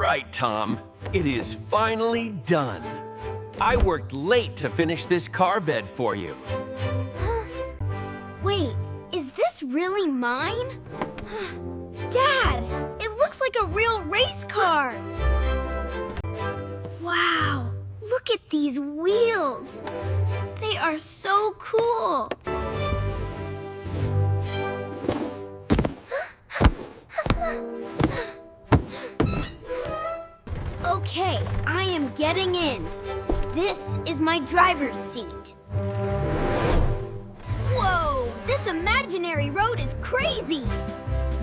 right, Tom. It is finally done. I worked late to finish this car bed for you. Wait, is this really mine? Dad, it looks like a real race car. Wow, look at these wheels. They are so cool. Okay, I am getting in. This is my driver's seat. Whoa, this imaginary road is crazy.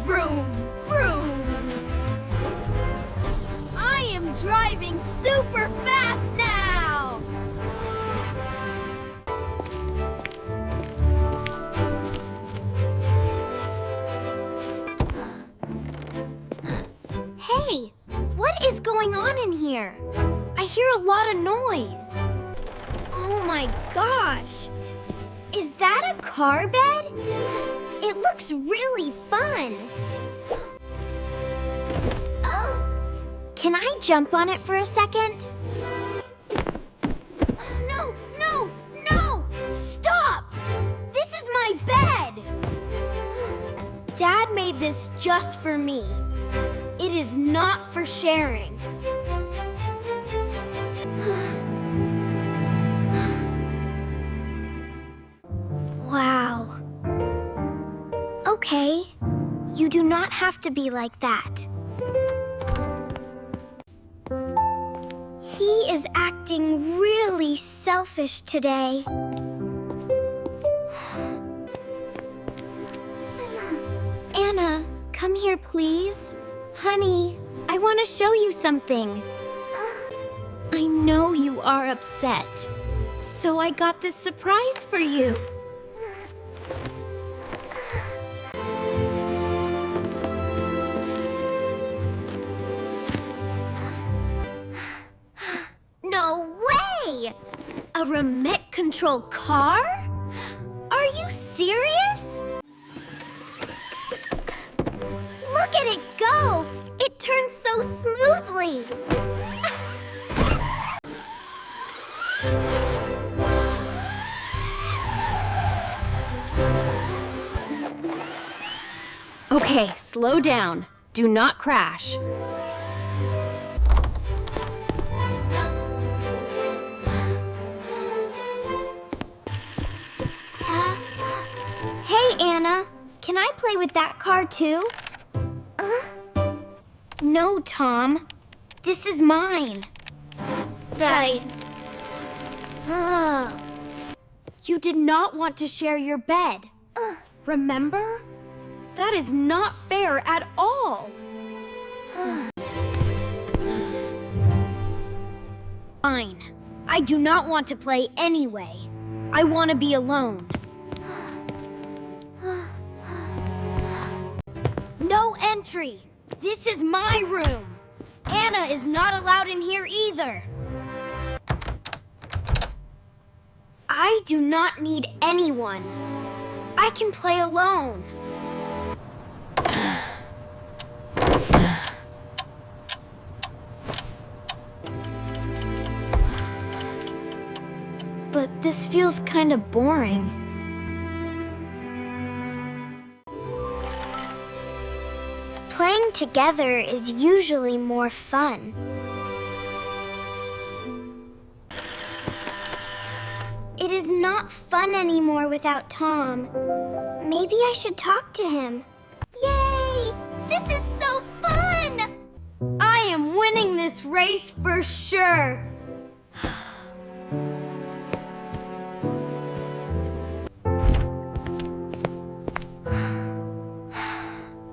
Vroom, vroom. I am driving super fast now. Hey, what is going on in here? I hear a lot of noise. Oh my gosh. Is that a car bed? It looks really fun. Can I jump on it for a second? No, no, no! Stop! This is my bed! Dad made this just for me. It is not for sharing. Wow. Okay, you do not have to be like that. He is acting really selfish today. Anna, come here, please. Honey, I want to show you something. I know you are upset, so I got this surprise for you. No way! A remote control car? Are you serious? Look at it go! It turns so smoothly! Okay, slow down. Do not crash. Hey, Anna. Can I play with that car too? No, Tom. This is mine. You did not want to share your bed. Remember? That is not fair at all. Fine. I do not want to play anyway. I want to be alone. No entry. This is my room. Anna is not allowed in here either. I do not need anyone. I can play alone. But this feels kind of boring. Playing together is usually more fun. It is not fun anymore without Tom. Maybe I should talk to him. Yay! This is so fun! I am winning this race for sure.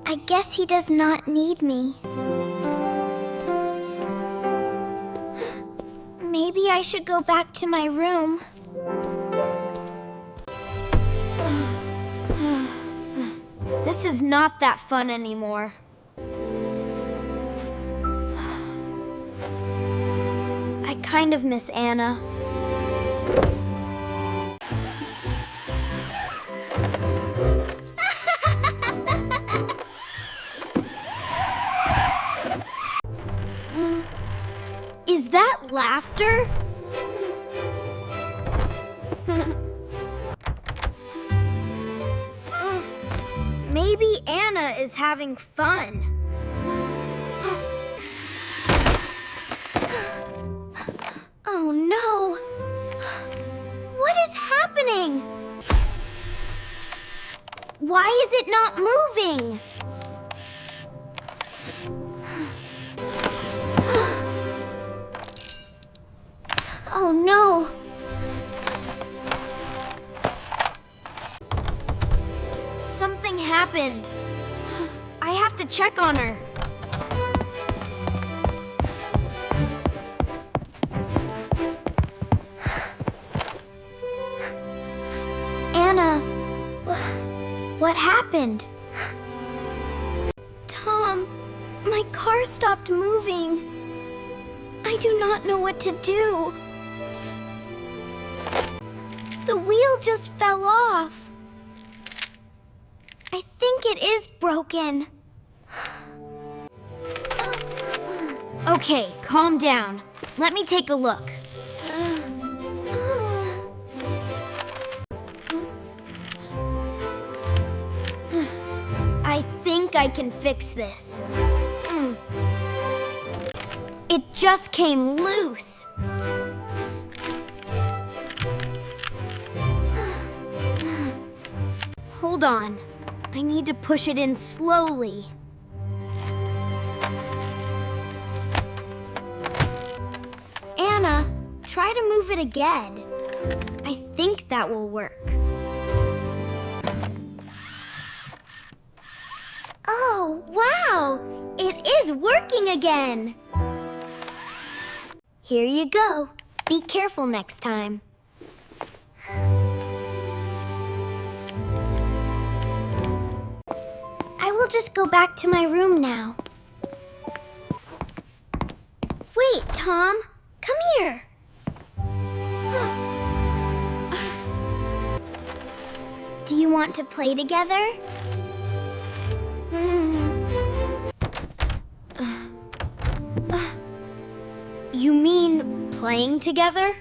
I guess he does not need me. Maybe I should go back to my room. This is not that fun anymore. I kind of miss Anna. laughter? Maybe Anna is having fun. Oh no! What is happening? Why is it not moving? Oh no! Something happened. I have to check on her. Anna, what happened? Tom, my car stopped moving. I do not know what to do. The wheel just fell off. I think it is broken. Okay, calm down. Let me take a look. I think I can fix this. It just came loose. Hold on. I need to push it in slowly. Anna, try to move it again. I think that will work. Oh, wow! It is working again! Here you go. Be careful next time. I will just go back to my room now. Wait, Tom. Come here. Do you want to play together? You mean playing together?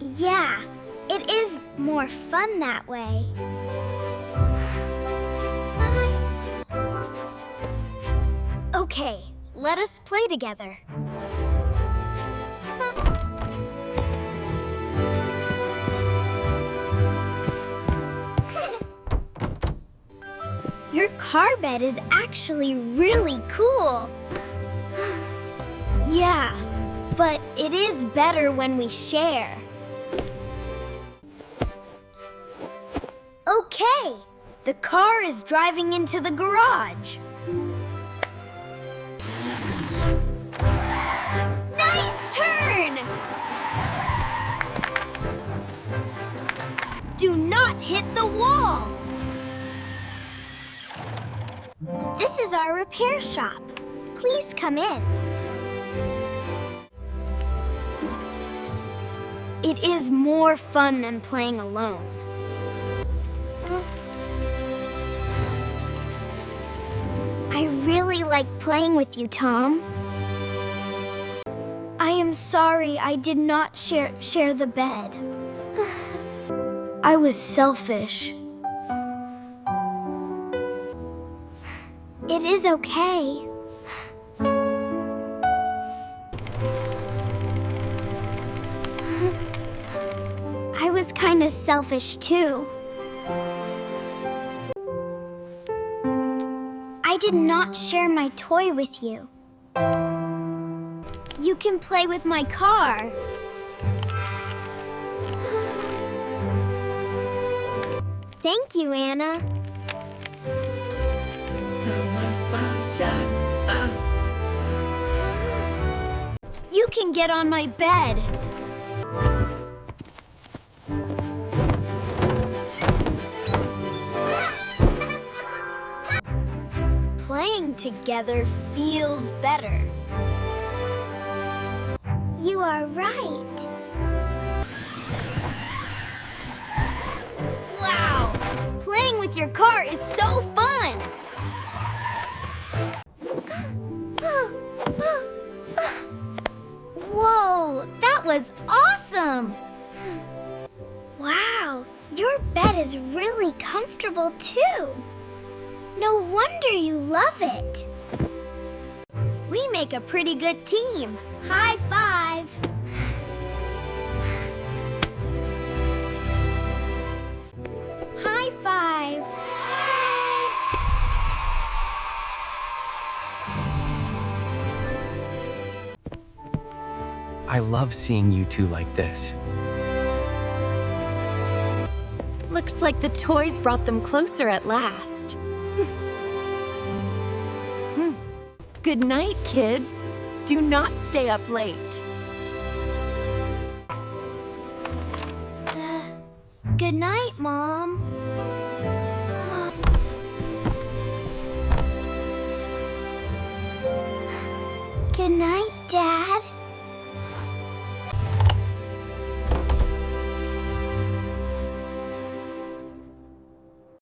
Yeah, it is more fun that way. Okay, let us play together. Your car bed is actually really cool. Yeah, but it is better when we share. Okay, the car is driving into the garage. Nice turn! Do not hit the wall! This is our repair shop. Please come in. It is more fun than playing alone. I really like playing with you, Tom. I am sorry I did not share the bed. I was selfish. It is okay. I was kind of selfish too. I did not share my toy with you. You can play with my car. Thank you, Anna. You can get on my bed. Playing together feels better. You are right. Wow! Playing with your car is so fun! Your bed is really comfortable, too. No wonder you love it. We make a pretty good team. High five. High five. I love seeing you two like this. Looks like the toys brought them closer at last. Good night, kids. Do not stay up late. Good night, Mom. Good night, Dad.